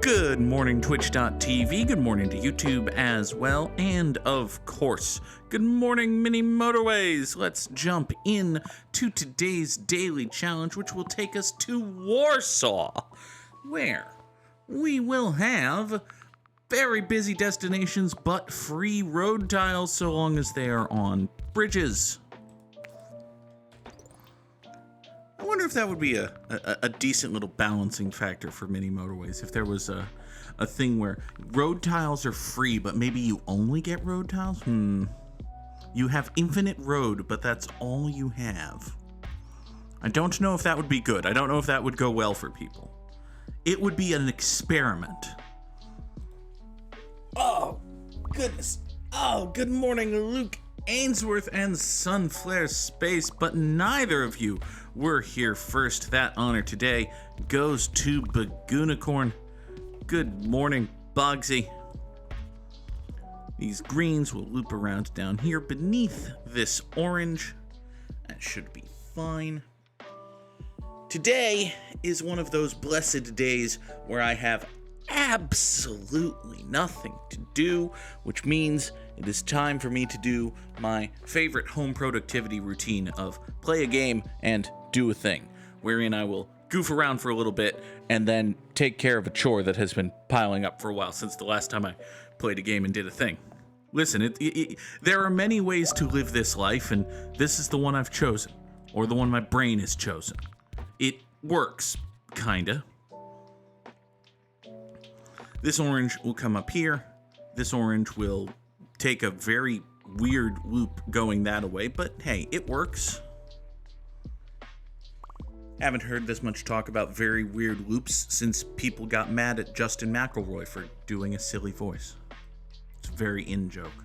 Good morning, Twitch.tv. Good morning to YouTube as well. And of course, good morning, mini Motorways. Let's jump in to today's daily challenge, which will take us to Warsaw, where we will have very busy destinations, but free road tiles so long as they are on bridges. I wonder if that would be a decent little balancing factor for mini Motorways. If there was a thing where road tiles are free, but maybe you only get road tiles? You have infinite road, but that's all you have. I don't know if that would be good. I don't know if that would go well for people. It would be an experiment. Oh, goodness. Oh, good morning, Luke Ainsworth and Sunflare Space, but neither of you were here first. That honor today goes to Bagoonicorn. Good morning, Bogsy. These greens will loop around down here beneath this orange. That should be fine. Today is one of those blessed days where I have absolutely nothing to do, which means it is time for me to do my favorite home productivity routine of play a game and do a thing, wherein I will goof around for a little bit and then take care of a chore that has been piling up for a while since the last time I played a game and did a thing. Listen, there are many ways to live this life, and this is the one I've chosen, or the one my brain has chosen. It works, kinda. This orange will come up here. This orange will take a very weird loop going that way, but hey, it works. Haven't heard this much talk about very weird loops since people got mad at Justin McElroy for doing a silly voice. It's a very in joke.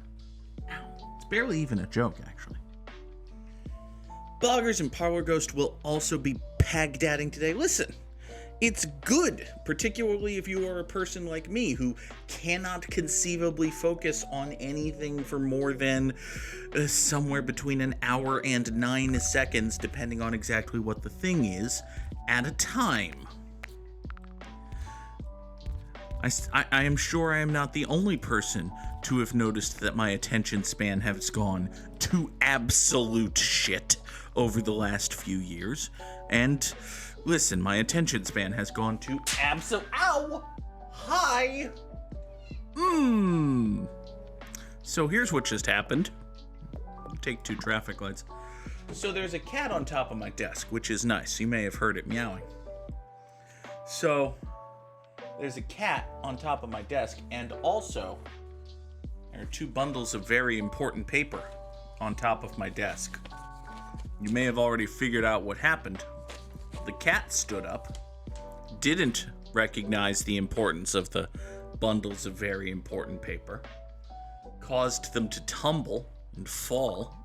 Ow. It's barely even a joke, actually. Bloggers and Parlor Ghost will also be pag-dadding today. Listen. It's good, particularly if you are a person like me who cannot conceivably focus on anything for more than somewhere between an hour and 9 seconds, depending on exactly what the thing is, at a time. I am sure I am not the only person to have noticed that my attention span has gone to absolute shit over the last few years, and listen, my attention span has gone to Ow! Hi! So here's what just happened. I'll take 2 traffic lights. So there's a cat on top of my desk, which is nice. You may have heard it meowing. So there's a cat on top of my desk, and also there are 2 bundles of very important paper on top of my desk. You may have already figured out what happened. The cat stood up, didn't recognize the importance of the bundles of very important paper, caused them to tumble and fall,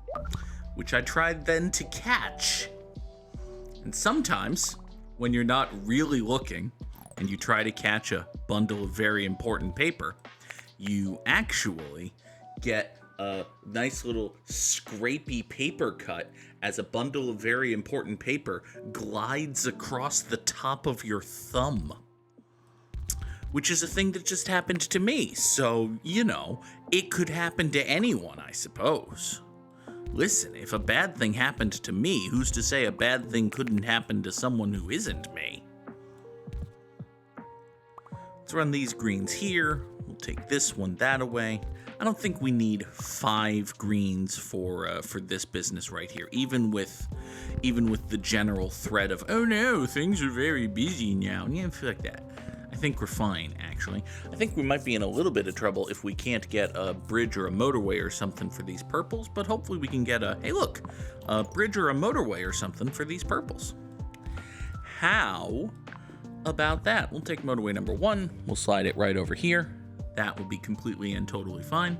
which I tried then to catch. And sometimes, when you're not really looking and you try to catch a bundle of very important paper, you actually get a nice little scrapey paper cut as a bundle of very important paper glides across the top of your thumb. Which is a thing that just happened to me, so, you know, it could happen to anyone, I suppose. Listen, if a bad thing happened to me, who's to say a bad thing couldn't happen to someone who isn't me? Let's run these greens here. We'll take this one that away. I don't think we need 5 greens for this business right here, even with the general threat of, oh no, things are very busy now. Yeah, I feel like that. I think we're fine, actually. I think we might be in a little bit of trouble if we can't get a bridge or a motorway or something for these purples, but hopefully we can get a bridge or a motorway or something for these purples. How about that? We'll take motorway number 1. We'll slide it right over here. That will be completely and totally fine.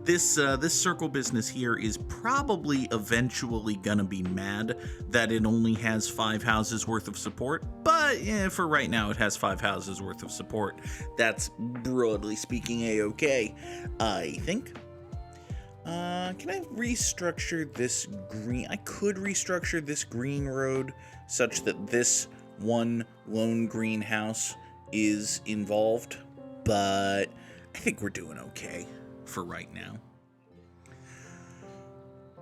This circle business here is probably eventually gonna be mad that it only has 5 houses worth of support, but yeah, for right now it has 5 houses worth of support. That's broadly speaking a-okay, I think. Can I restructure this green? I could restructure this green road such that this one lone green house is involved, but I think we're doing okay for right now.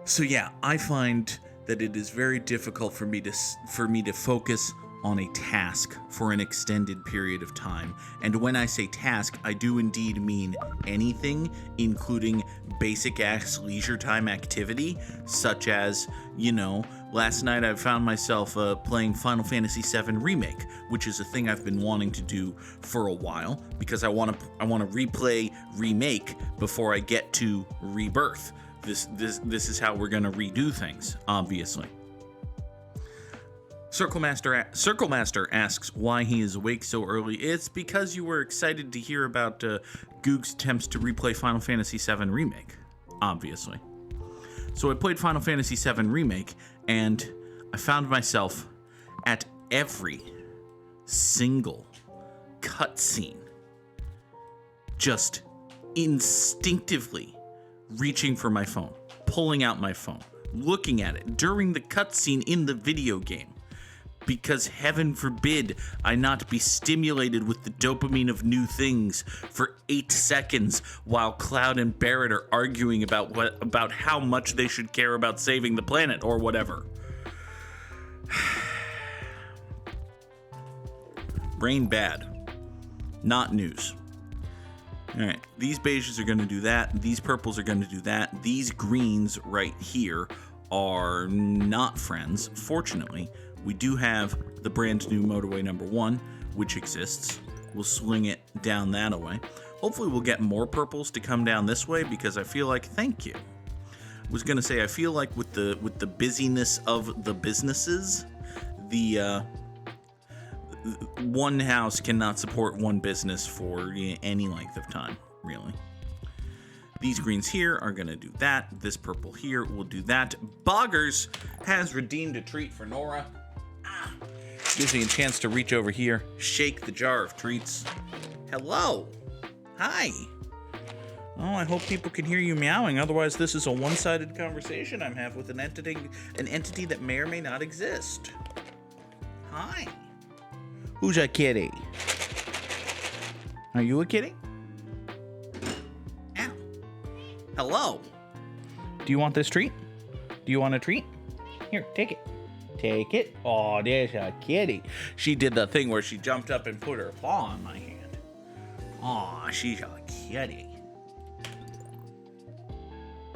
So yeah, I find that it is very difficult for me to focus on a task for an extended period of time. And when I say task, I do indeed mean anything, including basic ass leisure time activity, such as, last night I found myself playing Final Fantasy VII Remake, which is a thing I've been wanting to do for a while because I want to replay Remake before I get to Rebirth. This is how we're gonna redo things, obviously. Circle Master asks why he is awake so early. It's because you were excited to hear about Goog's attempts to replay Final Fantasy VII Remake, obviously. So I played Final Fantasy VII Remake, and I found myself at every single cutscene just instinctively reaching for my phone, pulling out my phone, looking at it during the cutscene in the video game. Because heaven forbid I not be stimulated with the dopamine of new things for 8 seconds while Cloud and Barrett are arguing about how much they should care about saving the planet or whatever. Brain bad. Not news. Alright, these beiges are going to do that. These purples are going to do that. These greens right here are not friends, fortunately. We do have the brand new Motorway number 1, which exists. We'll swing it down that way. Hopefully we'll get more purples to come down this way because I feel like, thank you. I was going to say, I feel like with the busyness of the businesses, the one house cannot support one business for any length of time, really. These greens here are going to do that. This purple here will do that. Boggers has redeemed a treat for Nora. Gives me a chance to reach over here, shake the jar of treats. Hello. Hi. Oh, I hope people can hear you meowing. Otherwise, this is a one-sided conversation I'm having with an entity that may or may not exist. Hi. Who's a kitty? Are you a kitty? Ow. Hello. Do you want this treat? Do you want a treat? Here, take it. Take it. Oh, there's a kitty. She did the thing where she jumped up and put her paw on my hand. Aw, she's a kitty.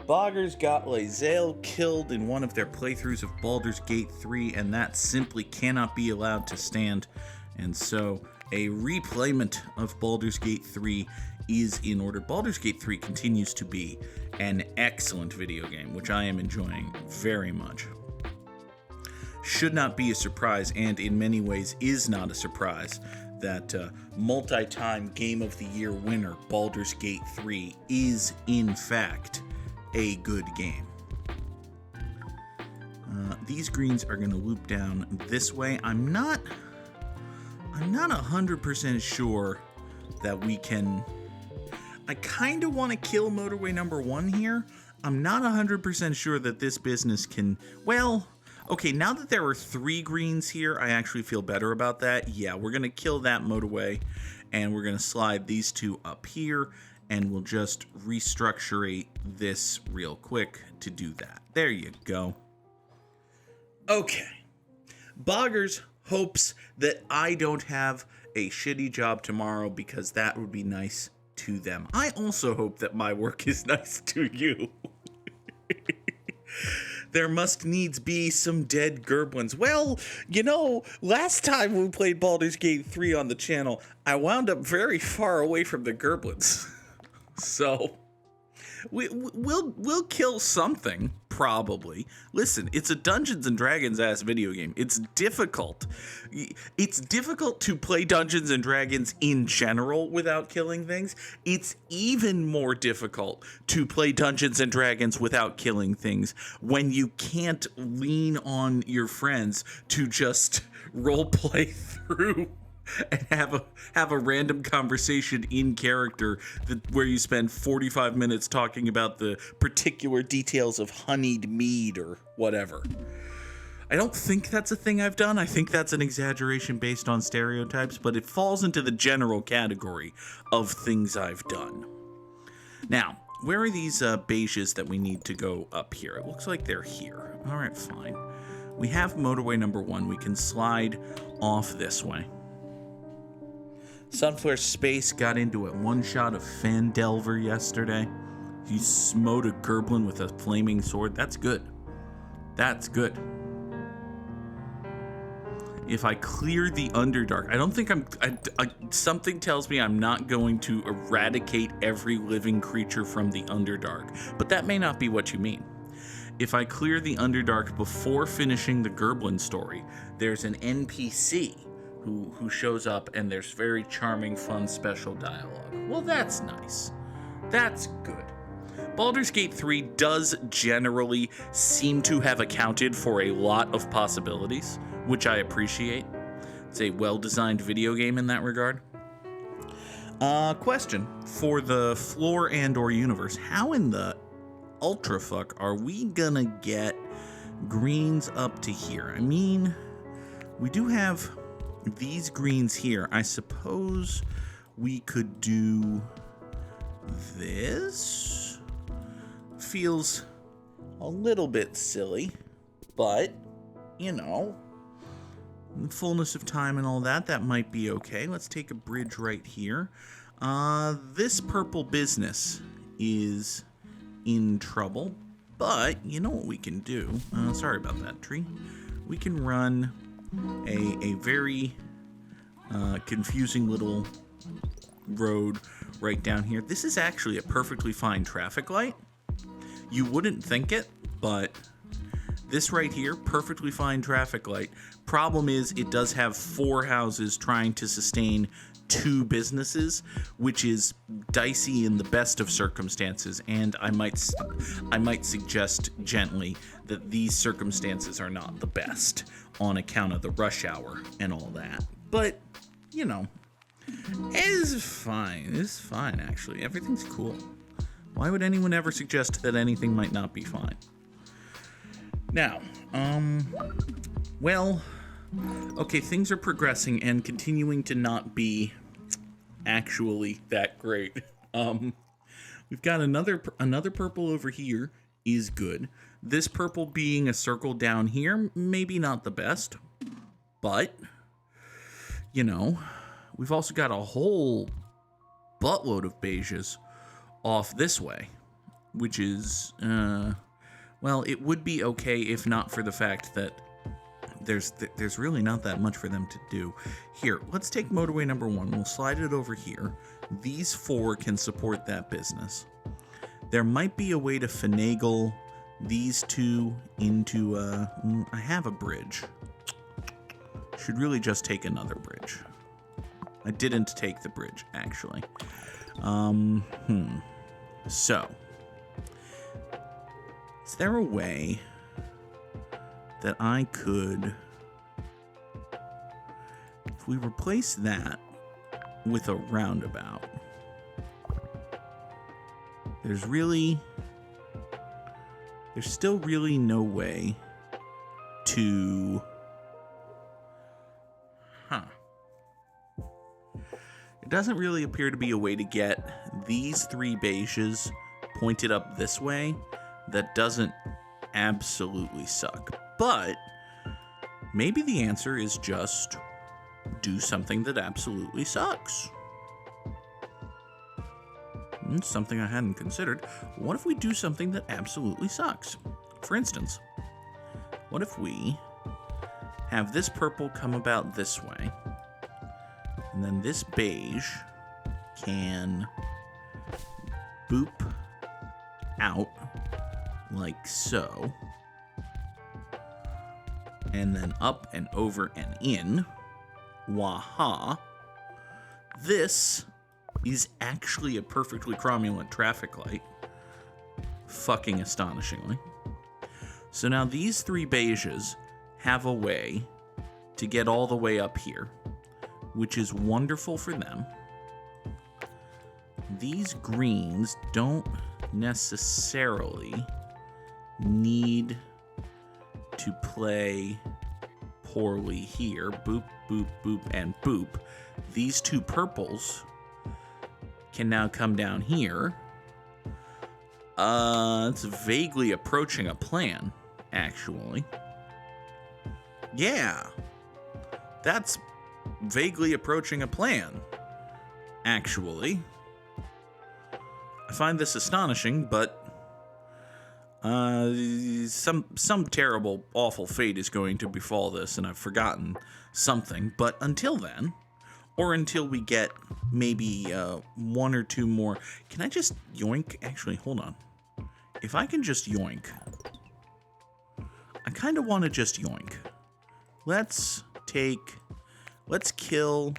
Boggers got Lae'zel killed in one of their playthroughs of Baldur's Gate 3, and that simply cannot be allowed to stand. And so, a replayment of Baldur's Gate 3 is in order. Baldur's Gate 3 continues to be an excellent video game, which I am enjoying very much. Should not be a surprise, and in many ways is not a surprise, that multi-time Game of the Year winner Baldur's Gate 3 is, in fact, a good game. These greens are going to loop down this way. I'm not 100% sure that we can... I kind of want to kill Motorway number 1 here. I'm not 100% sure that this business can... Well... Okay, now that there are 3 greens here, I actually feel better about that. Yeah, we're going to kill that Motorway, and we're going to slide these 2 up here, and we'll just restructure this real quick to do that. There you go. Okay. Boggers hopes that I don't have a shitty job tomorrow because that would be nice to them. I also hope that my work is nice to you. There must needs be some dead Gerblins. Well, last time we played Baldur's Gate 3 on the channel, I wound up very far away from the Gerblins. So, we'll kill something, probably. Listen, it's a Dungeons and Dragons ass video game. It's difficult. It's difficult to play Dungeons and Dragons in general without killing things. It's even more difficult to play Dungeons and Dragons without killing things when you can't lean on your friends to just roleplay through and have a random conversation in character where you spend 45 minutes talking about the particular details of honeyed mead or whatever. I don't think that's a thing I've done. I think that's an exaggeration based on stereotypes, but it falls into the general category of things I've done. Now, where are these beiges that we need to go up here? It looks like they're here. All right, fine. We have motorway number 1. We can slide off this way. Sunflare Space got into it one shot of Fandelver yesterday. He smote a Gerblin with a flaming sword. That's good. That's good. If I clear the Underdark, I don't think something tells me I'm not going to eradicate every living creature from the Underdark, but that may not be what you mean. If I clear the Underdark before finishing the Gerblin story, there's an NPC who shows up, and there's very charming, fun, special dialogue. Well, that's nice. That's good. Baldur's Gate 3 does generally seem to have accounted for a lot of possibilities, which I appreciate. It's a well-designed video game in that regard. Question for the floor and or universe. How in the ultrafuck are we gonna get greens up to here? I mean, we do have these greens here. I suppose we could do this. Feels a little bit silly, but, you know, in the fullness of time and all that, that might be okay. Let's take a bridge right here. This purple business is in trouble, but you know what we can do? Sorry about that, tree. We can run a very confusing little road right down here. This is actually a perfectly fine traffic light. You wouldn't think it, but this right here, perfectly fine traffic light. Problem is, it does have 4 houses trying to sustain 2 businesses, which is dicey in the best of circumstances, and I might suggest gently that these circumstances are not the best on account of the rush hour and all that. But, you know, it's fine. It's fine, actually. Everything's cool. Why would anyone ever suggest that anything might not be fine? Now, well, okay, things are progressing and continuing to not be actually that great. We've got another purple over here is good. This purple being a circle down here, maybe not the best, but, you know, we've also got a whole buttload of beiges off this way, which is, well, it would be okay if not for the fact that there's really not that much for them to do. Here, let's take motorway number 1. We'll slide it over here. These 4 can support that business. There might be a way to finagle these 2 into, I have a bridge. Should really just take another bridge. I didn't take the bridge, actually. So, is there a way that I could, if we replace that with a roundabout, there's still really no way to, it doesn't really appear to be a way to get these 3 beiges pointed up this way that doesn't absolutely suck. But maybe the answer is just do something that absolutely sucks. It's something I hadn't considered. What if we do something that absolutely sucks? For instance, what if we have this purple come about this way, and then this beige can boop out like so, and then up and over and in. Waha. This is actually a perfectly cromulent traffic light. Fucking astonishingly. So now these 3 beiges have a way to get all the way up here, which is wonderful for them. These greens don't necessarily need to play poorly here. Boop, boop, boop, and boop. These two purples can now come down here. It's vaguely approaching a plan, actually. Yeah. That's vaguely approaching a plan, actually. I find this astonishing, but some terrible, awful fate is going to befall this, and I've forgotten something. But until then, or until we get maybe one or two more... Can I just yoink? Actually, hold on. If I can just yoink... I kind of want to just yoink. Let's kill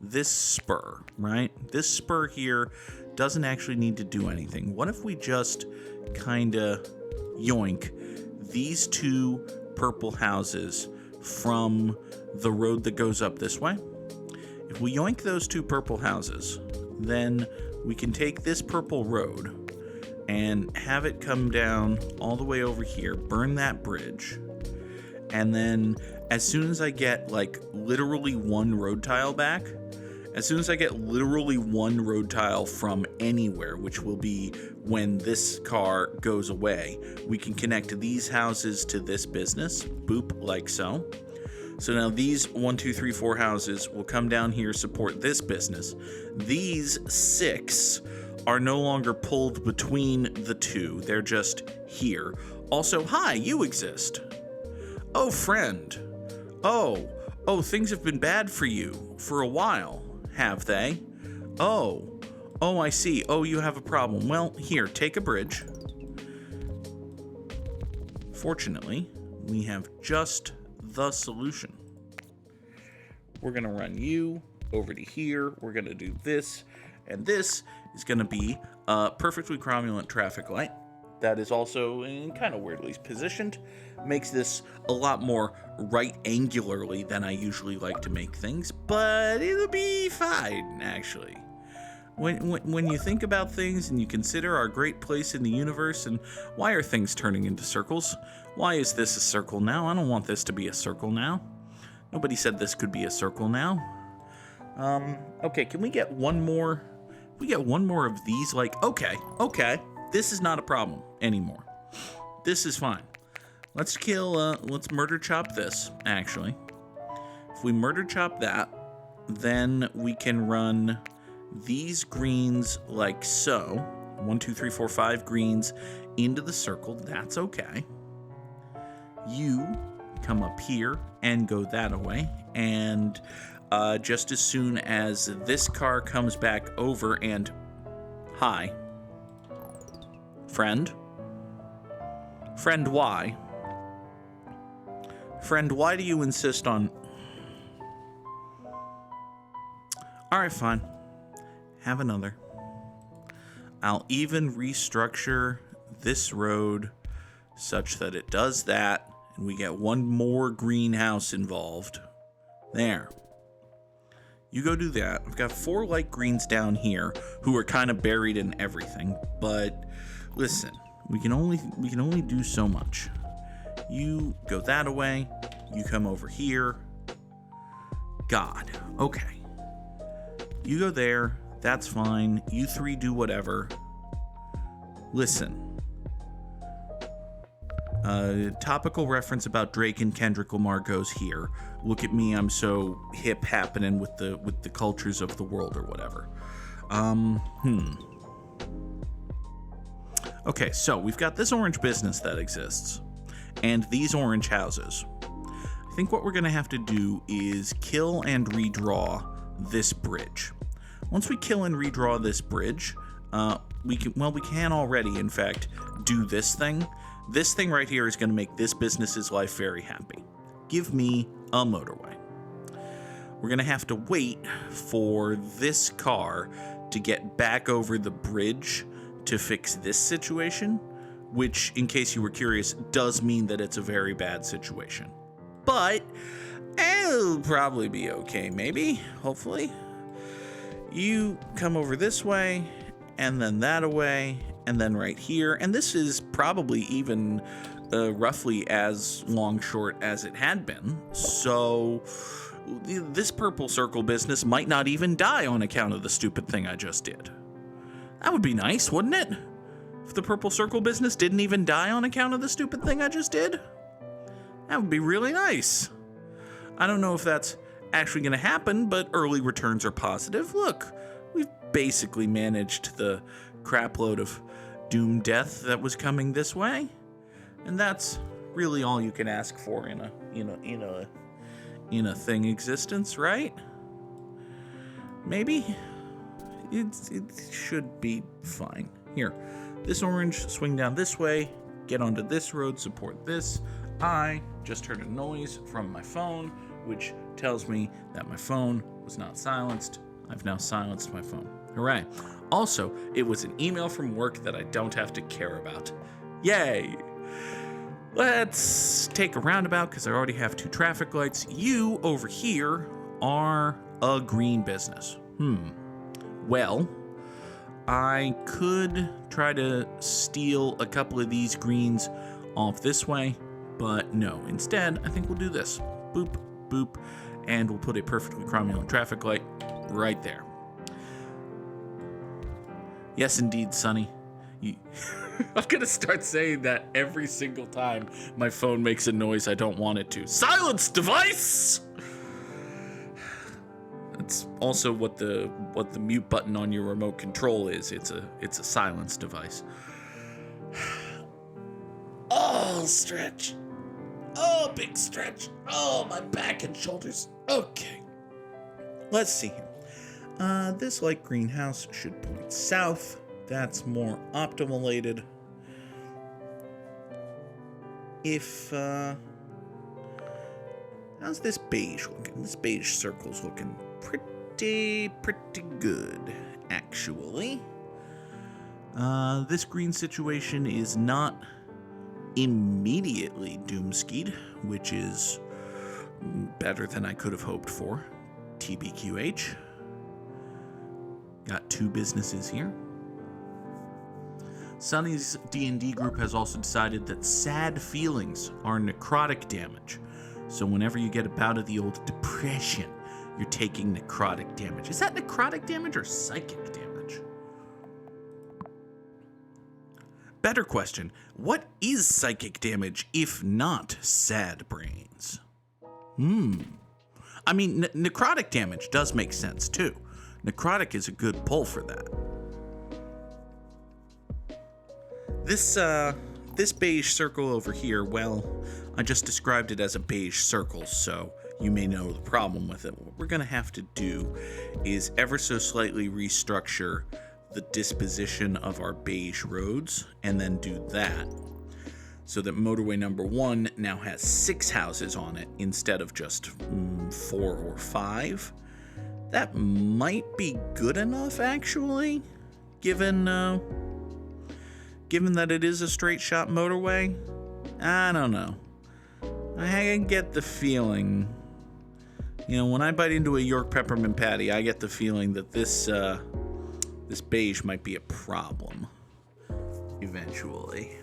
this spur, right? This spur here doesn't actually need to do anything. What if we just kind of yoink these two purple houses from the road that goes up this way? If we yoink those two purple houses, then we can take this purple road and have it come down all the way over here, burn that bridge, and then as soon as I get like literally one road tile back, as soon as I get literally one road tile from anywhere, which will be when this car goes away, we can connect these houses to this business, boop, like so. So now these 1, 2, 3, 4 houses will come down here, support this business. These 6 are no longer pulled between the two. They're just here. Also, hi, you exist. Oh, friend. Oh, things have been bad for you for a while, have they? Oh, I see. Oh, you have a problem. Well, here, take a bridge. Fortunately, we have just the solution. We're going to run you over to here. We're going to do this, and this is going to be a perfectly cromulent traffic light that is also kind of weirdly positioned. Makes this a lot more right angularly than I usually like to make things, but it'll be fine, actually. When you think about things and you consider our great place in the universe and why are things turning into circles? Why is this a circle now? I don't want this to be a circle now. Nobody said this could be a circle now. Okay, can we get one more? We get one more of these, like, okay. This is not a problem anymore. This is fine. Let's murder chop this, actually. If we murder chop that, then we can run these greens like so. 1, 2, 3, 4, 5 greens into the circle. That's okay. You come up here and go that away. And just as soon as this car comes back over and... Hi. Friend? Friend, why? Friend, why do you insist on... Alright, fine. Have another. I'll even restructure this road such that it does that, and we get one more greenhouse involved. There. You go do that. I've got 4 light greens down here who are kind of buried in everything, but listen, we can only do so much. You go that away. You come over here. God. Okay. You go there. That's fine. You 3 do whatever. Listen. Topical reference about Drake and Kendrick Lamar goes here. Look at me, I'm so hip happening with the cultures of the world or whatever. Okay, so we've got this orange business that exists, and these orange houses. I think what we're gonna have to do is kill and redraw this bridge. Once we kill and redraw this bridge, we can already, in fact, do this thing. This thing right here is going to make this business's life very happy. Give me a motorway. We're going to have to wait for this car to get back over the bridge to fix this situation, which, in case you were curious, does mean that it's a very bad situation. But it'll probably be okay, maybe, hopefully. You come over this way, and then that away, and then right here. And this is probably even roughly as long short as it had been. So this purple circle business might not even die on account of the stupid thing I just did. That would be nice, wouldn't it? If the purple circle business didn't even die on account of the stupid thing I just did. That would be really nice. I don't know if that's actually going to happen, but early returns are positive. Look, we've basically managed the crapload of doom death that was coming this way, and that's really all you can ask for in a thing existence, right? Maybe it should be fine. Here, this orange, swing down this way, get onto this road, support this. I just heard a noise from my phone, which tells me that my phone was not silenced. I've now silenced my phone. Hooray. Also, it was an email from work that I don't have to care about. Yay! Let's take a roundabout because I already have 2 traffic lights. You over here are a green business. Well, I could try to steal a couple of these greens off this way, but no. Instead, I think we'll do this. Boop, boop, and we'll put a perfectly cromulent traffic light right there. Yes, indeed, Sonny. I'm going to start saying that every single time my phone makes a noise I don't want it to. Silence, device! That's also what the mute button on your remote control is. It's a silence device. Oh, stretch. Oh, big stretch. Oh, my back and shoulders. Okay. Let's see here. This light greenhouse should point south. That's more optimalated. How's this beige looking? This beige circle's looking pretty good, actually. This green situation is not immediately doomskied, which is better than I could have hoped for. TBQH. Got 2 businesses here. Sonny's D&D group has also decided that sad feelings are necrotic damage. So whenever you get a bout of the old depression, you're taking necrotic damage. Is that necrotic damage or psychic damage? Better question, what is psychic damage if not sad brains? I mean, necrotic damage does make sense too. Necrotic is a good pull for that. This beige circle over here, well, I just described it as a beige circle, so you may know the problem with it. What we're going to have to do is ever so slightly restructure the disposition of our beige roads, and then do that, so that motorway number 1 now has 6 houses on it instead of just 4 or 5. That might be good enough, actually, given that it is a straight shot motorway. I don't know. I get the feeling, when I bite into a York peppermint patty, I get the feeling that this beige might be a problem eventually.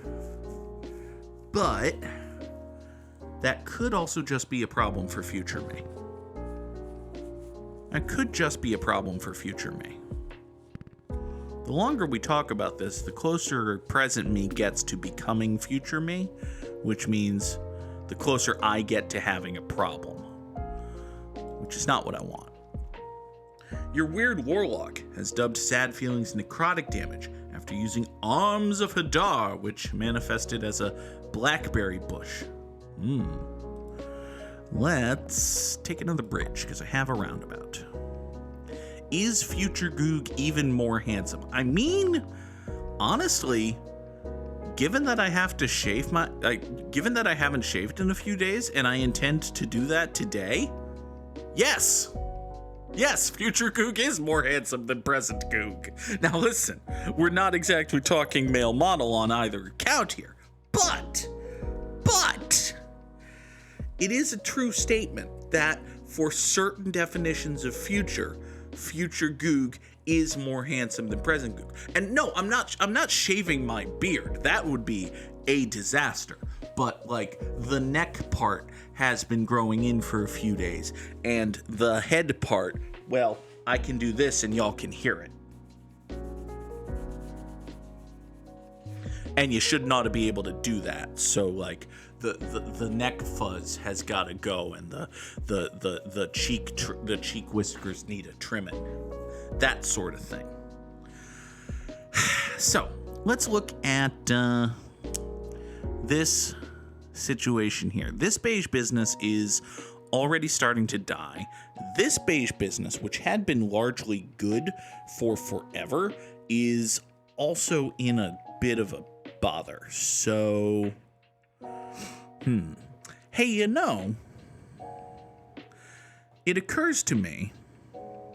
But that could also just be a problem for future me. That could just be a problem for future me. The longer we talk about this, the closer present me gets to becoming future me, which means the closer I get to having a problem, which is not what I want. Your weird warlock has dubbed sad feelings necrotic damage after using Arms of Hadar, which manifested as a blackberry bush. Let's take another bridge, because I have a roundabout. Is future Goog even more handsome? I mean, honestly, given that I have to shave given that I haven't shaved in a few days and I intend to do that today, yes, future Goog is more handsome than present Goog. Now listen, we're not exactly talking male model on either account here, but it is a true statement that for certain definitions of future Goog is more handsome than present Goog. And no, I'm not shaving my beard. That would be a disaster. but like the neck part has been growing in for a few days, and the head part, well, I can do this and y'all can hear it. And you should not be able to do that. So like the neck fuzz has got to go, and the cheek whiskers need a trimming, that sort of thing. So let's look at this situation here. This beige business is already starting to die. This beige business, which had been largely good for forever, is also in a bit of a bother. So, hey, you know, it occurs to me. All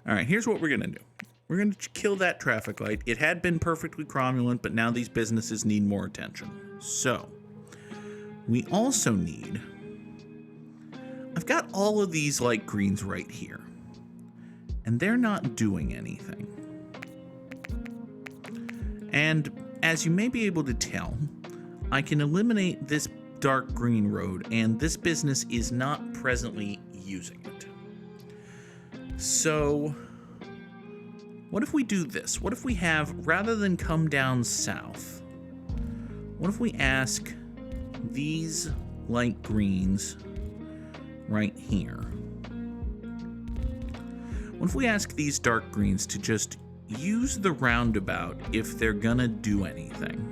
right, here's what we're going to do. We're going to kill that traffic light. It had been perfectly cromulent, but now these businesses need more attention. So, we also need... I've got all of these light greens right here, and they're not doing anything. And as you may be able to tell, I can eliminate this dark green road, and this business is not presently using it. So, what if we do this? What if we have, rather than come down south, what if we ask these light greens right here? What if we ask these dark greens to just use the roundabout if they're gonna do anything,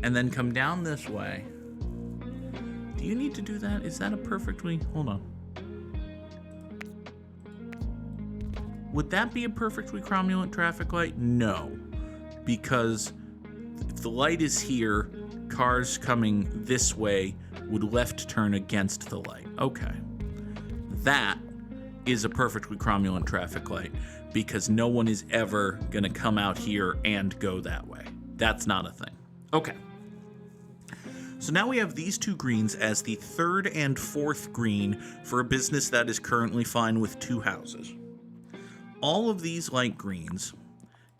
and then come down this way? Do you need to do that? Is that a perfectly... Hold on. Would that be a perfectly cromulent traffic light? No, because if the light is here, cars coming this way would left turn against the light. Okay. That is a perfectly cromulent traffic light, because no one is ever going to come out here and go that way. That's not a thing. Okay. So now we have these two greens as the third and fourth green for a business that is currently fine with two houses. All of these light greens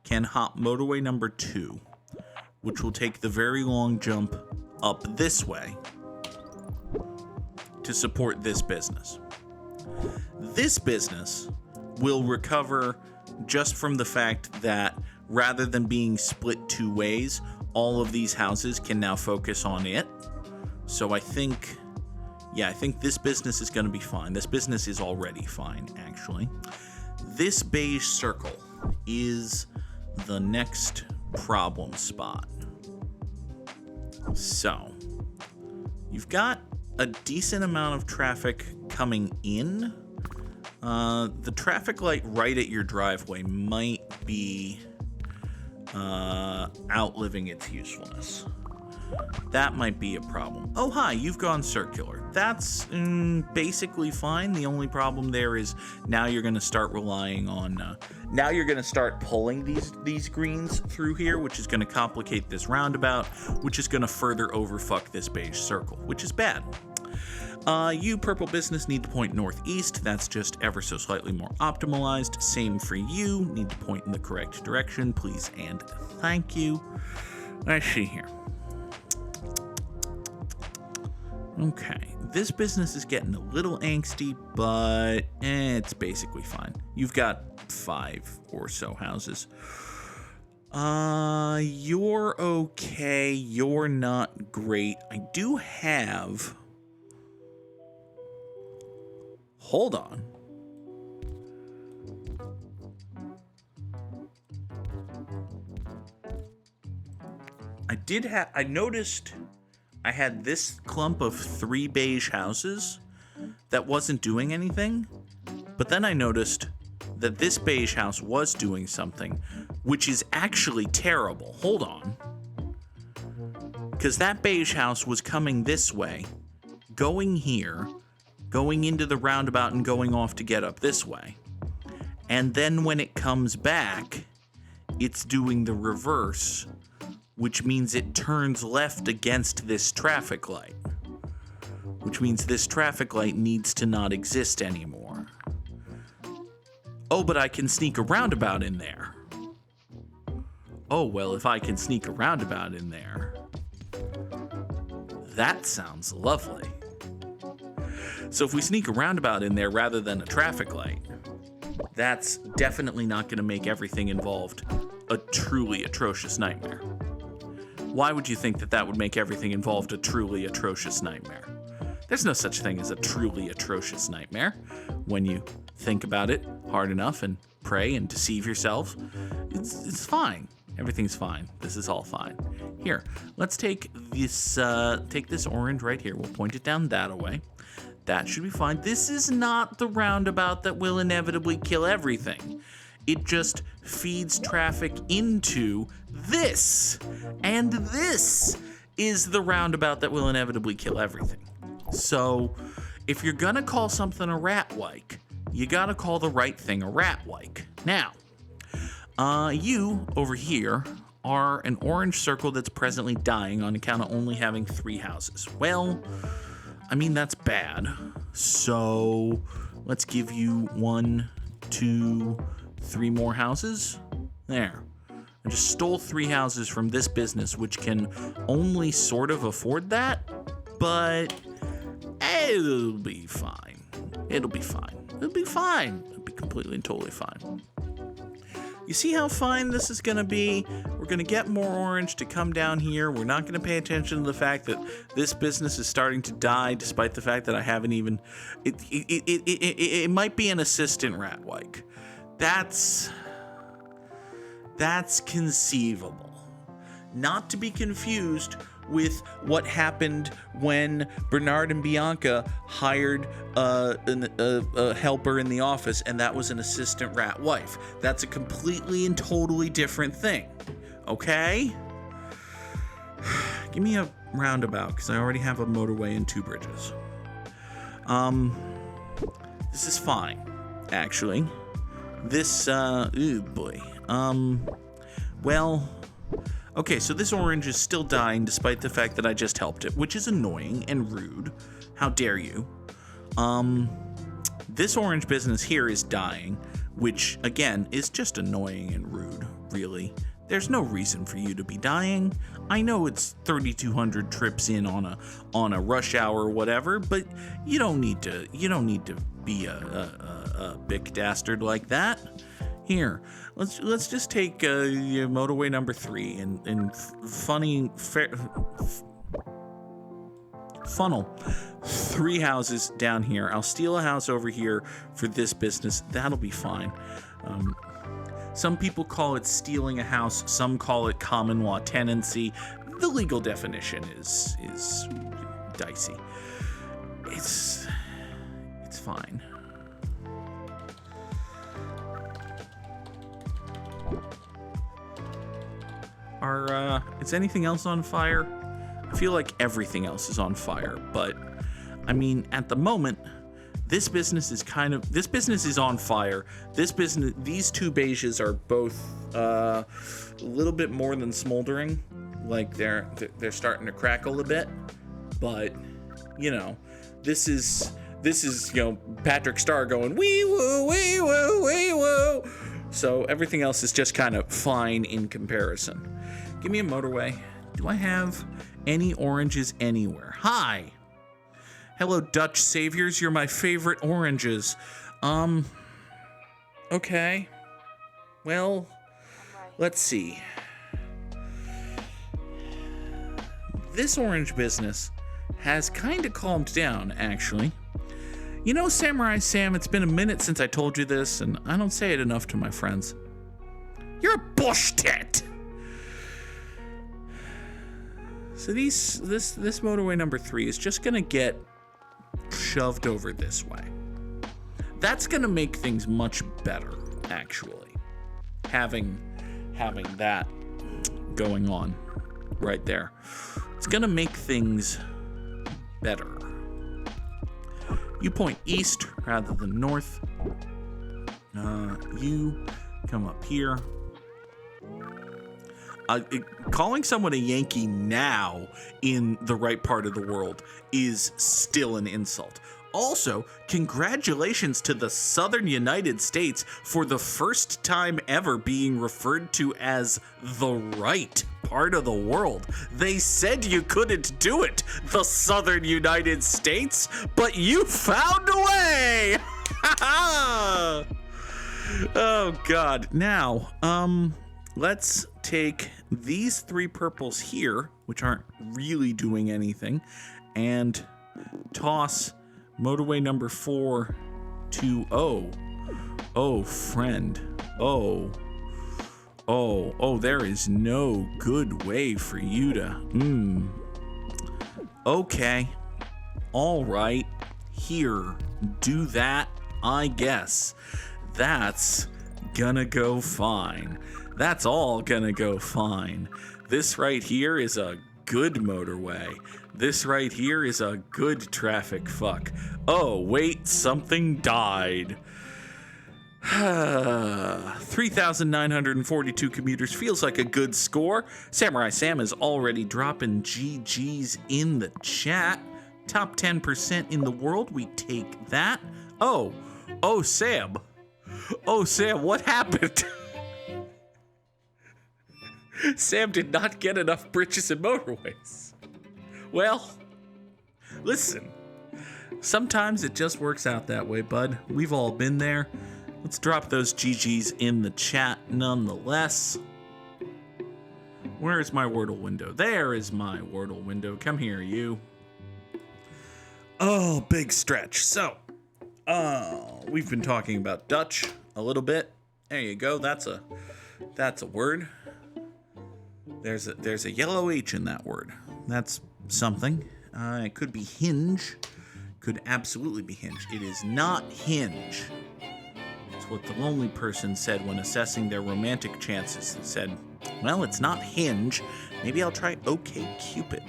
can hop motorway number 2, which will take the very long jump up this way to support this business. This business will recover just from the fact that rather than being split two ways, all of these houses can now focus on it. So I think this business is going to be fine. This business is already fine, actually. This beige circle is the next problem spot. So, you've got a decent amount of traffic coming in. The traffic light right at your driveway might be outliving its usefulness. That might be a problem. Oh, hi, you've gone circular. That's basically fine. The only problem there is now you're going to start relying on... now you're going to start pulling these greens through here, which is going to complicate this roundabout, which is going to further overfuck this beige circle, which is bad. You, purple business, need to point northeast. That's just ever so slightly more optimalized. Same for you. Need to point in the correct direction, please and thank you. Let's see here. Okay, this business is getting a little angsty, but it's basically fine. You've got 5 or so houses. You're okay. You're not great. I do have... Hold on. I noticed I had this clump of 3 beige houses that wasn't doing anything, but then I noticed that this beige house was doing something, which is actually terrible. Hold on. Because that beige house was coming this way, going here, going into the roundabout and going off to get up this way. And then when it comes back, it's doing the reverse, which means it turns left against this traffic light, which means this traffic light needs to not exist anymore. Oh, but I can sneak a roundabout in there. Oh, well, if I can sneak a roundabout in there, That sounds lovely. So if we sneak a roundabout in there rather than a traffic light, that's definitely not going to make everything involved a truly atrocious nightmare. Why would you think that that would make everything involved a truly atrocious nightmare? There's no such thing as a truly atrocious nightmare. When you think about it hard enough and pray and deceive yourself, it's fine. Everything's fine. This is all fine. Here, let's take this orange right here. We'll point it down that way. That should be fine. This is not the roundabout that will inevitably kill everything. It just feeds traffic into this. And this is the roundabout that will inevitably kill everything. So, if you're gonna call something a rat-like, you gotta call the right thing a rat-like. Now, you over here are an orange circle that's presently dying on account of only having 3 houses. Well, I mean, that's bad. So let's give you 1, 2, 3 more houses. There. I just stole 3 houses from this business, which can only sort of afford that, but it'll be fine. It'll be fine. It'll be fine. It'll be completely and totally fine. You see how fine this is going to be? We're going to get more orange to come down here. We're not going to pay attention to the fact that this business is starting to die, despite the fact that I haven't even... It might be an assistant rat-like. That's conceivable. Not to be confused with what happened when Bernard and Bianca hired a helper in the office, and that was an assistant rat wife. That's a completely and totally different thing. Okay? Give me a roundabout, because I already have a motorway and 2 bridges. This is fine, actually. This, ooh boy. Well... Okay, so this orange is still dying despite the fact that I just helped it, which is annoying and rude. How dare you? This orange business here is dying, which, again, is just annoying and rude, really. There's no reason for you to be dying. I know it's 3,200 trips in on a rush hour or whatever, but you don't need to be a big dastard like that. Here, let's just take motorway number 3 and funnel 3 houses down here. I'll steal a house over here for this business. That'll be fine. Some people call it stealing a house. Some call it common law tenancy. The legal definition is dicey. It's fine. Is anything else on fire? I feel like everything else is on fire, but I mean, at the moment, this business is on fire. These 2 beiges are both a little bit more than smoldering, like they're starting to crackle a bit, but you know, this is Patrick Starr going wee woo wee woo wee woo. So everything else is just kind of fine in comparison. Give me a motorway. Do I have any oranges anywhere? Hi. Hello, Dutch saviors. You're my favorite oranges. Okay. Well, let's see. This orange business has kind of calmed down, actually. You know, Samurai Sam, it's been a minute since I told you this, and I don't say it enough to my friends. You're a bush tit! So this motorway number 3 is just gonna get shoved over this way. That's gonna make things much better, actually. Having that going on right there. It's gonna make things better. You point east rather than north. You come up here. Calling someone a Yankee now in the right part of the world is still an insult. Also, congratulations to the Southern United States for the first time ever being referred to as the right part part of the world. They said you couldn't do it, the southern United States, but you found a way! Oh, God. Now, let's take these 3 purples here, which aren't really doing anything, and toss motorway number 4 to O. Oh, friend. Oh, there is no good way for you to, Okay. All right. Here. Do that, I guess. That's gonna go fine. That's all gonna go fine. This right here is a good motorway. This right here is a good traffic fuck. Oh, wait, something died. 3,942 commuters feels like a good score. Samurai Sam is already dropping GGs in the chat. Top 10% in the world, we take that. Oh, Sam. Oh, Sam, what happened? Sam did not get enough bridges and motorways. Well, listen. Sometimes it just works out that way, bud. We've all been there. Let's drop those GGs in the chat nonetheless. Where is my Wordle window? There is my Wordle window. Come here, you. Oh, big stretch. So, we've been talking about Dutch a little bit. There you go. That's a word. There's a yellow H in that word. That's something. It could be hinge. Could absolutely be hinge. It is not hinge. It's what the lonely person said when assessing their romantic chances. They said, well, it's not hinge. Maybe I'll try OkCupid.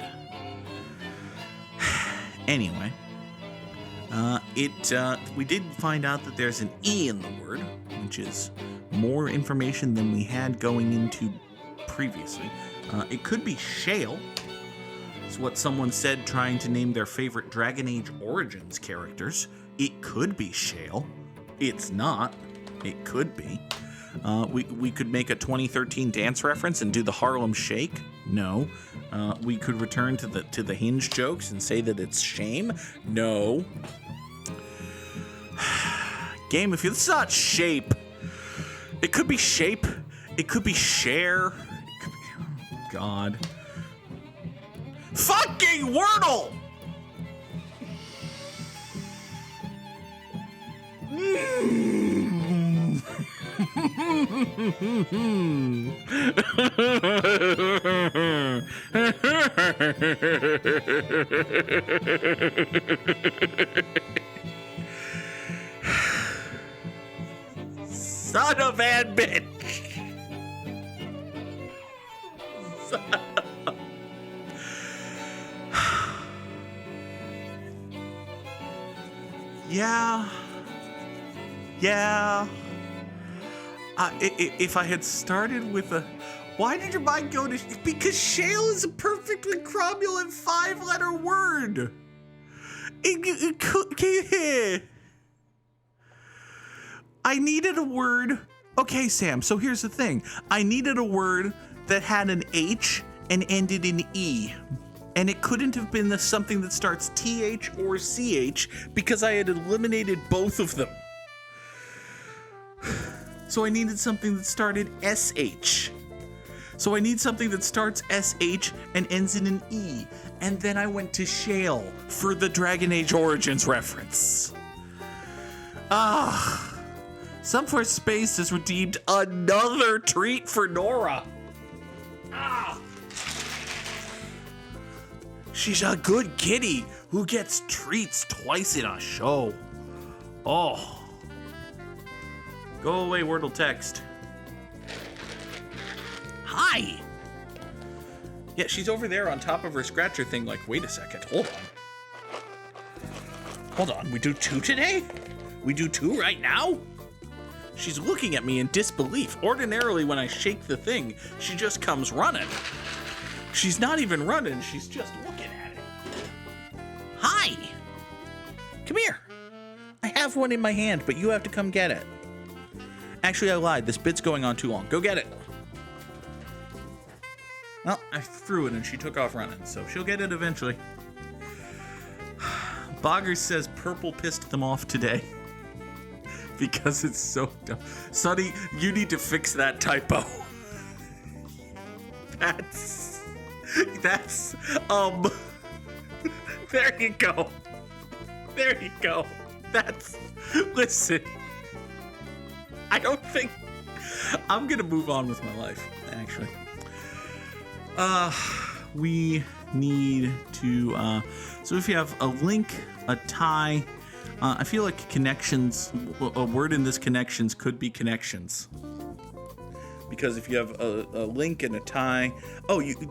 Anyway, we did find out that there's an E in the word, which is more information than we had going into previously. It could be shale. It's what someone said trying to name their favorite Dragon Age Origins characters. It could be shale. It's not. It could be. We could make a 2013 dance reference and do the Harlem Shake. No. We could return to the hinge jokes and say that it's shame. No. Game, if it's not shape, it could be shape. It could be share. It could be, oh God. Fucking Wordle! Son of a bitch! Yeah. If I had started with a... Why did your mind go to... Because shale is a perfectly cromulent 5-letter word. I needed a word... Okay, Sam, so here's the thing. I needed a word that had an H and ended in E. And it couldn't have been something that starts TH or CH because I had eliminated both of them. So I needed something that started SH. So I need something that starts SH and ends in an E. And then I went to shale for the Dragon Age Origins reference. Some for Space has redeemed another treat for Nora. She's a good kitty who gets treats twice in a show. Oh. Go away, Wordle text. Hi. Yeah, she's over there on top of her scratcher thing like, wait a second, hold on, we do 2 today? We do 2 right now? She's looking at me in disbelief. Ordinarily, when I shake the thing, she just comes running. She's not even running, she's just looking at it. Hi! Come here. I have one in my hand, but you have to come get it. Actually, I lied. This bit's going on too long. Go get it. Well, I threw it and she took off running, so she'll get it eventually. Boggers says purple pissed them off today. Because it's so dumb. Sonny, you need to fix that typo. That's, there you go. There you go. Listen. I don't think, I'm gonna move on with my life, actually. We need to, so if you have a link, a tie, I feel like connections, a word in this connections could be connections. Because if you have a link and a tie,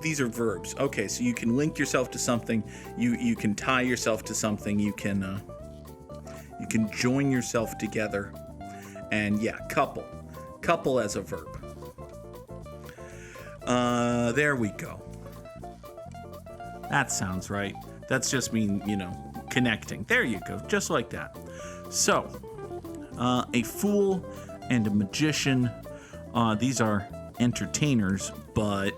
these are verbs. Okay, so you can link yourself to something, you can tie yourself to something, you can join yourself together, and yeah, couple as a verb. There we go. That sounds right. That's just mean, connecting. There you go, just like that. So, a fool and a magician. These are entertainers, but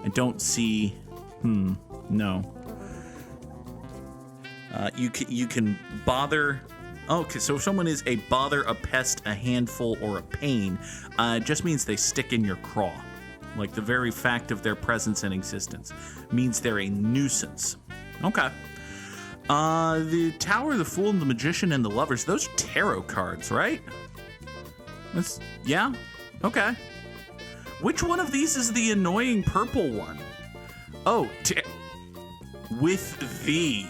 I don't see. No. You can bother. Okay, so if someone is a bother, a pest, a handful, or a pain, it just means they stick in your craw. Like the very fact of their presence and existence means they're a nuisance. Okay. The Tower, the Fool, and the Magician, and the Lovers, those are tarot cards, right? Yeah? Okay. Which one of these is the annoying purple one? Oh, with thee.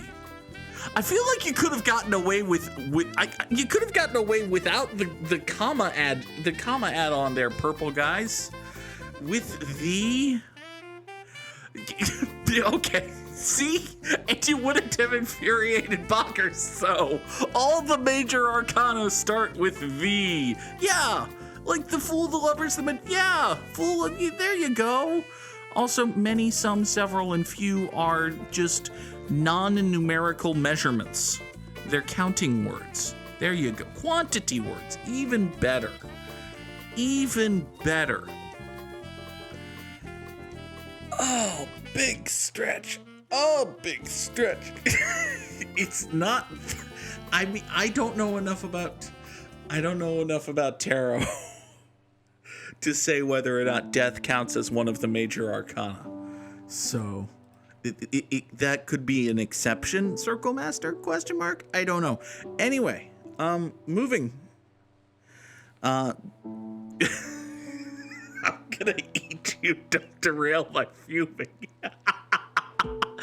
I feel like you could have gotten away you could have gotten away without the comma add on there, purple guys. With thee. Okay. See? And you wouldn't have infuriated Boggers, so all the major arcana start with thee. Yeah. Like the Fool, the Lovers, Fool, there you go. Also, many, some, several, and few are just non-numerical measurements. They're counting words. There you go. Quantity words. Even better. Even better. Oh, big stretch. Oh, big stretch. It's not... I mean, I don't know enough about tarot to say whether or not death counts as one of the major arcana. So, that could be an exception. Circle Master? ? I don't know. Anyway, moving. I'm gonna eat you. Don't derail my fuming.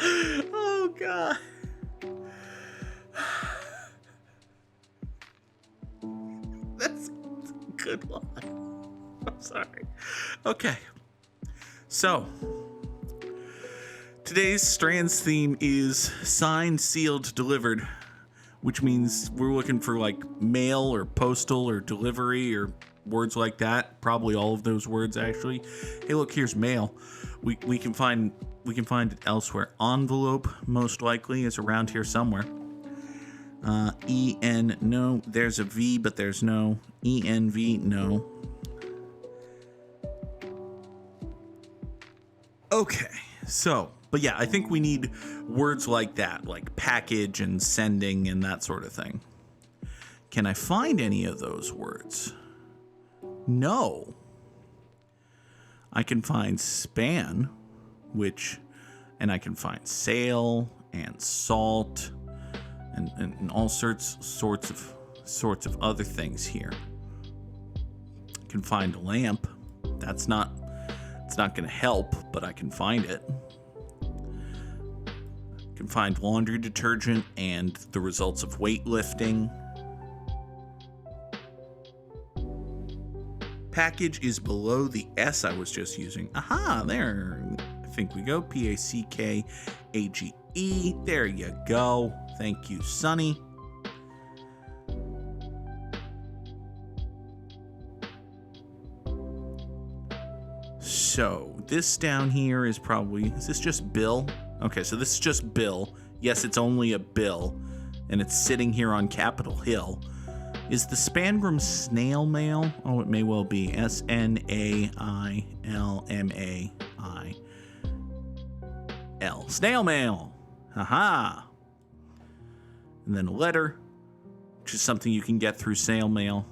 Oh, God. That's a good line. I'm sorry. Okay. So, today's Strands theme is signed, sealed, delivered, which means we're looking for like mail or postal or delivery or words like that. Probably all of those words, actually. Hey, look, here's mail. We can find it elsewhere. Envelope, most likely, is around here somewhere. E-N, no. There's a V, but there's no. E-N-V, no. Okay, so, but yeah, I think we need words like that, like package and sending and that sort of thing. Can I find any of those words? No. I can find span, and I can find sail and salt and all sorts of other things here. I can find lamp. It's not going to help, but I can find it. I can find laundry detergent and the results of weightlifting. Package is below the S I was just using. Aha, there. I think we go. P-A-C-K-A-G-E. There you go. Thank you, Sonny. So, this down here is this just Bill? Okay, so this is just Bill. Yes, it's only a bill, and it's sitting here on Capitol Hill. Is the Spangram snail mail? Oh, it may well be. S-N-A-I-L-M-A-I. L. Snail mail. Haha. And then a letter, which is something you can get through snail mail.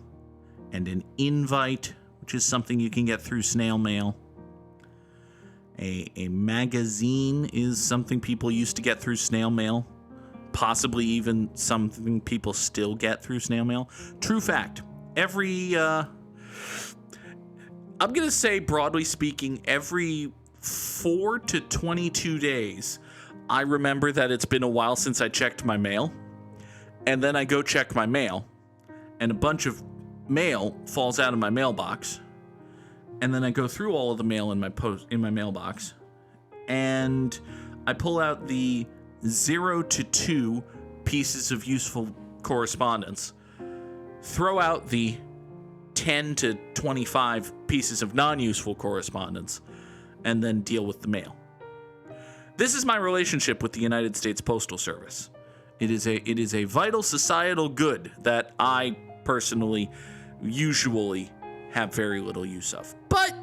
And an invite, which is something you can get through snail mail. A magazine is something people used to get through snail mail. Possibly even something people still get through snail mail. True fact. I'm going to say, broadly speaking, every 4 to 22 days, I remember that it's been a while since I checked my mail. And then I go check my mail. And a bunch of mail falls out of my mailbox. And then I go through all of the mail in my mailbox. And I pull out the 0 to 2 pieces of useful correspondence. Throw out the 10 to 25 pieces of non-useful correspondence, and then deal with the mail. This is my relationship with the United States Postal Service. It is a vital societal good that I personally usually have very little use of. But,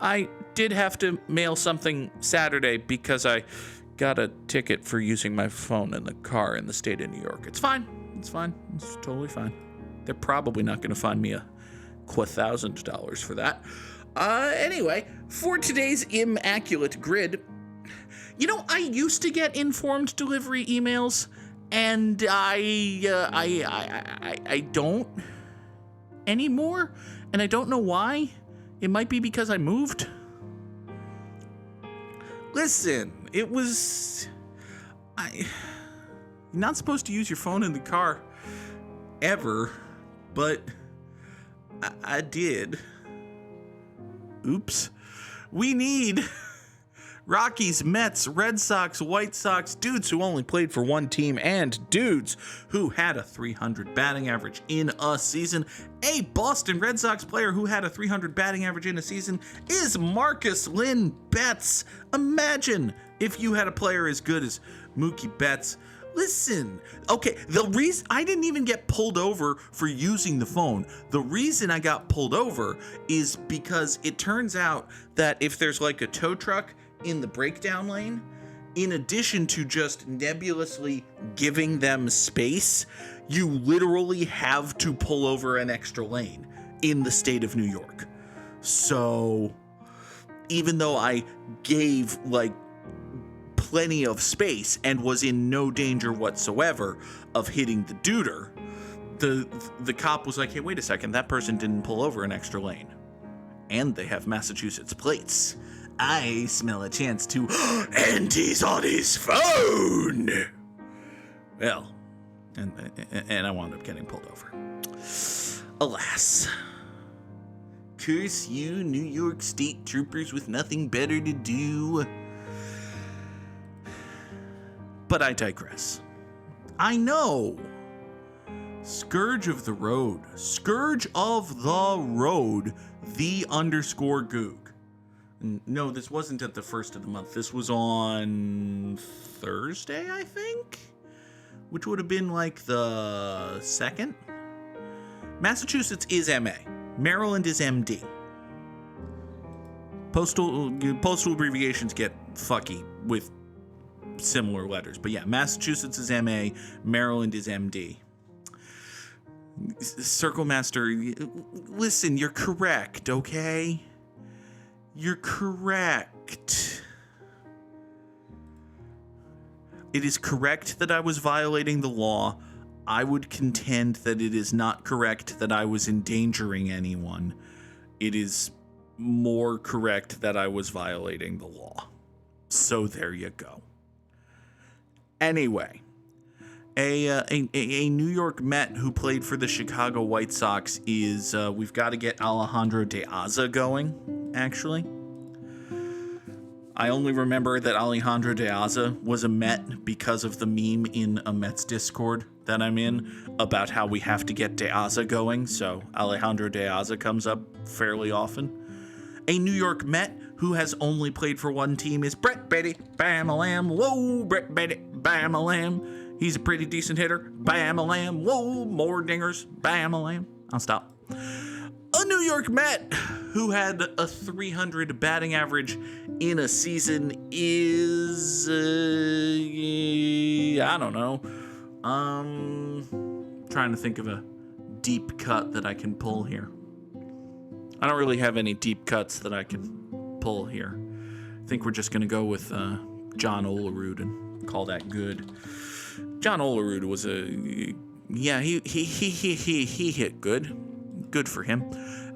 I did have to mail something Saturday because I got a ticket for using my phone in the car in the state of New York. It's fine. It's totally fine. They're probably not going to find me a $1,000 for that. Anyway, for today's immaculate grid, I used to get informed delivery emails, and I don't anymore, and I don't know why. It might be because I moved. Listen, you're not supposed to use your phone in the car ever, but I did. Oops. We need Rockies, Mets, Red Sox, White Sox, dudes who only played for one team, and dudes who had a 300 batting average in a season. A Boston Red Sox player who had a 300 batting average in a season is Marcus Lynn Betts. Imagine if you had a player as good as Mookie Betts. Listen, okay, the reason I didn't even get pulled over for using the phone, the reason I got pulled over is because it turns out that if there's like a tow truck in the breakdown lane, in addition to just nebulously giving them space, you literally have to pull over an extra lane in the state of New York. So even though I gave plenty of space and was in no danger whatsoever of hitting the duder, the cop was like, hey, wait a second, that person didn't pull over an extra lane. And they have Massachusetts plates. I smell a chance to, and he's on his phone. Well, and I wound up getting pulled over. Alas. Curse you, New York State troopers with nothing better to do. But I digress. I know. Scourge of the Road. Scourge of the Road. _Goog. No, this wasn't at the first of the month. This was on Thursday, I think? Which would have been the 2nd? Massachusetts is MA. Maryland is MD. Postal abbreviations get fucky with similar letters. But yeah, Massachusetts is MA. Maryland is MD. Circle Master, listen, you're correct, okay? You're correct. It is correct that I was violating the law. I would contend that it is not correct that I was endangering anyone. It is more correct that I was violating the law. So there you go. Anyway, a New York Met who played for the Chicago White Sox is, we've got to get Alejandro De Aza going, actually. I only remember that Alejandro De Aza was a Met because of the meme in a Mets Discord that I'm in about how we have to get De Aza going, so Alejandro De Aza comes up fairly often. A New York Met who has only played for one team is Brett Baty, bam-a-lam, whoa, Brett Baty, bam-a-lam. He's a pretty decent hitter, bam-a-lam, whoa, more dingers, bam-a-lam. I'll stop. A New New York Met, who had a 300 batting average in a season, is I don't know. Trying to think of a deep cut that I can pull here. I don't really have any deep cuts that I can pull here. I think we're just gonna go with John Olerud and call that good. John Olerud was he hit good for him.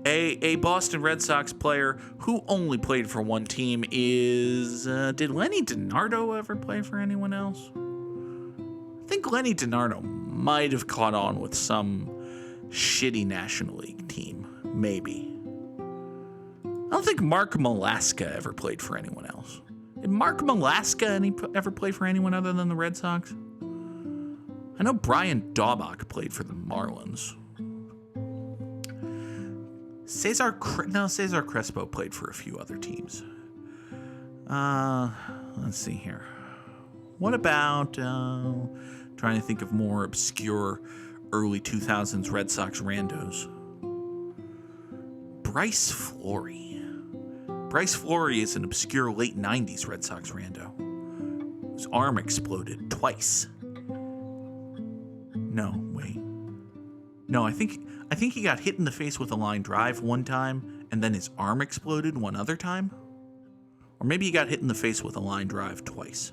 A Boston Red Sox player who only played for one team is did Lenny DiNardo ever play for anyone else? I think Lenny DiNardo might have caught on with some shitty National League team, maybe. I don't think Mark Malaska ever played for anyone else. Did Mark Malaska ever play for anyone other than the Red Sox? I know Brian Daubach played for the Marlins. Cesar Crespo played for a few other teams. Let's see here. What about trying to think of more obscure early 2000s Red Sox randos? Bryce Flory. Bryce Flory is an obscure late 90s Red Sox rando. His arm exploded twice. No, wait. No, I think he got hit in the face with a line drive one time, and then his arm exploded one other time. Or maybe he got hit in the face with a line drive twice.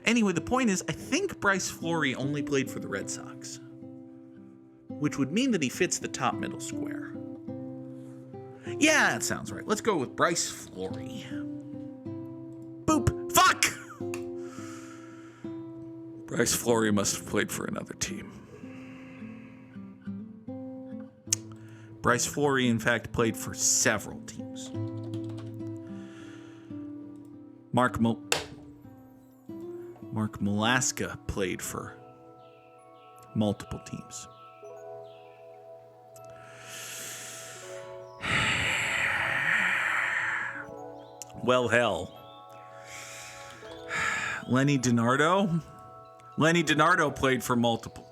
Anyway, the point is, I think Bryce Flory only played for the Red Sox, which would mean that he fits the top middle square. Yeah, that sounds right. Let's go with Bryce Flory. Boop. Fuck! Bryce Flory must have played for another team. Bryce Flory, in fact, played for several teams. Mark Malaska played for multiple teams. Well, hell. Lenny DiNardo? Lenny DiNardo played for multiple.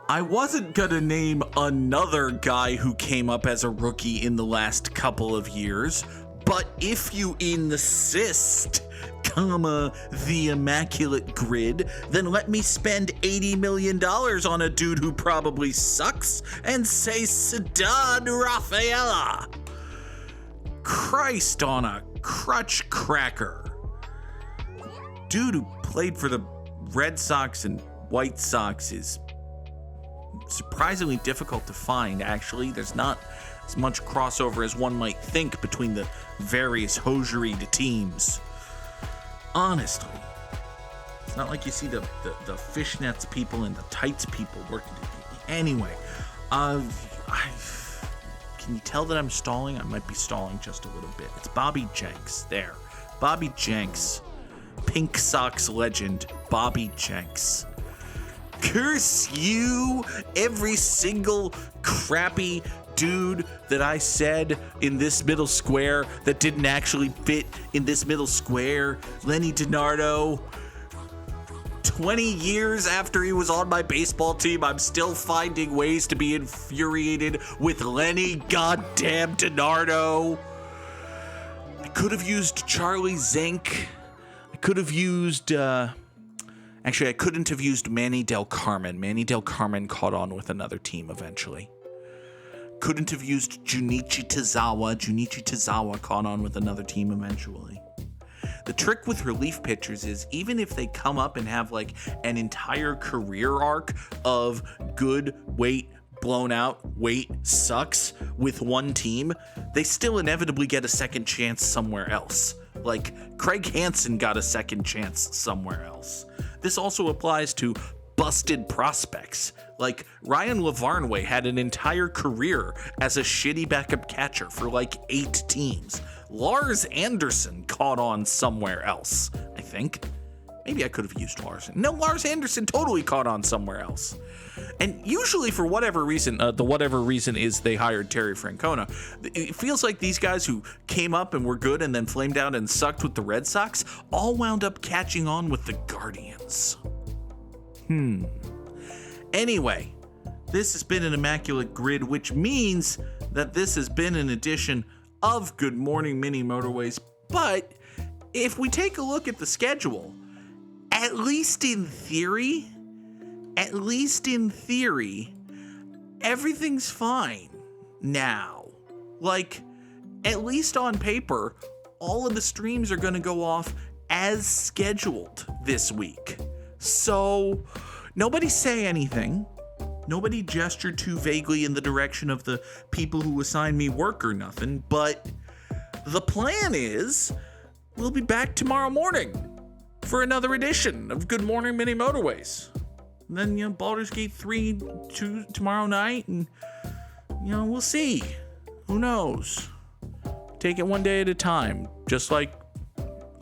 I wasn't gonna name another guy who came up as a rookie in the last couple of years, but if you insist, the immaculate grid, then let me spend $80 million on a dude who probably sucks and say Cedar Rafaela. Christ on a crutch cracker. Dude who played for the Red Sox and White Sox is surprisingly difficult to find, actually. There's not as much crossover as one might think between the various hosiery teams. Honestly, it's not like you see the fishnets people and the tights people working together. Anyway, can you tell that I'm stalling? I might be stalling just a little bit. It's Bobby Jenks. There. Bobby Jenks. Pink Sox legend, Bobby Jenks. Curse you, every single crappy dude that I said in this middle square that didn't actually fit in this middle square. Lenny DiNardo. 20 years after he was on my baseball team, I'm still finding ways to be infuriated with Lenny goddamn DiNardo. I could have used Charlie Zink. I could have used... Actually, I couldn't have used Manny Del Carmen. Manny Del Carmen caught on with another team eventually. Couldn't have used Junichi Tazawa. Junichi Tazawa caught on with another team eventually. The trick with relief pitchers is even if they come up and have like an entire career arc of good, wait, blown out, wait, sucks with one team, they still inevitably get a second chance somewhere else. Like Craig Hansen got a second chance somewhere else. This also applies to busted prospects. Like Ryan Lavarnway had an entire career as a shitty backup catcher for like 8 teams. Lars Anderson caught on somewhere else, I think. Maybe I could have used Lars. No, Lars Anderson totally caught on somewhere else. And usually for whatever reason, the whatever reason is they hired Terry Francona. It feels like these guys who came up and were good and then flamed out and sucked with the Red Sox all wound up catching on with the Guardians. Anyway, This has been an immaculate grid, which means that this has been an edition of Good Morning Mini Motorways. But if we take a look at the schedule, at least in theory, everything's fine now. Like, at least on paper, all of the streams are going to go off as scheduled this week. So, nobody say anything. Nobody gestured too vaguely in the direction of the people who assigned me work or nothing, but the plan is we'll be back tomorrow morning for another edition of Good Morning Mini Motorways. And then, Baldur's Gate 3 tomorrow night, and, we'll see. Who knows? Take it one day at a time. Just like,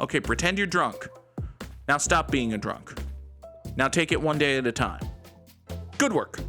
okay, pretend you're drunk. Now stop being a drunk. Now take it one day at a time. Good work.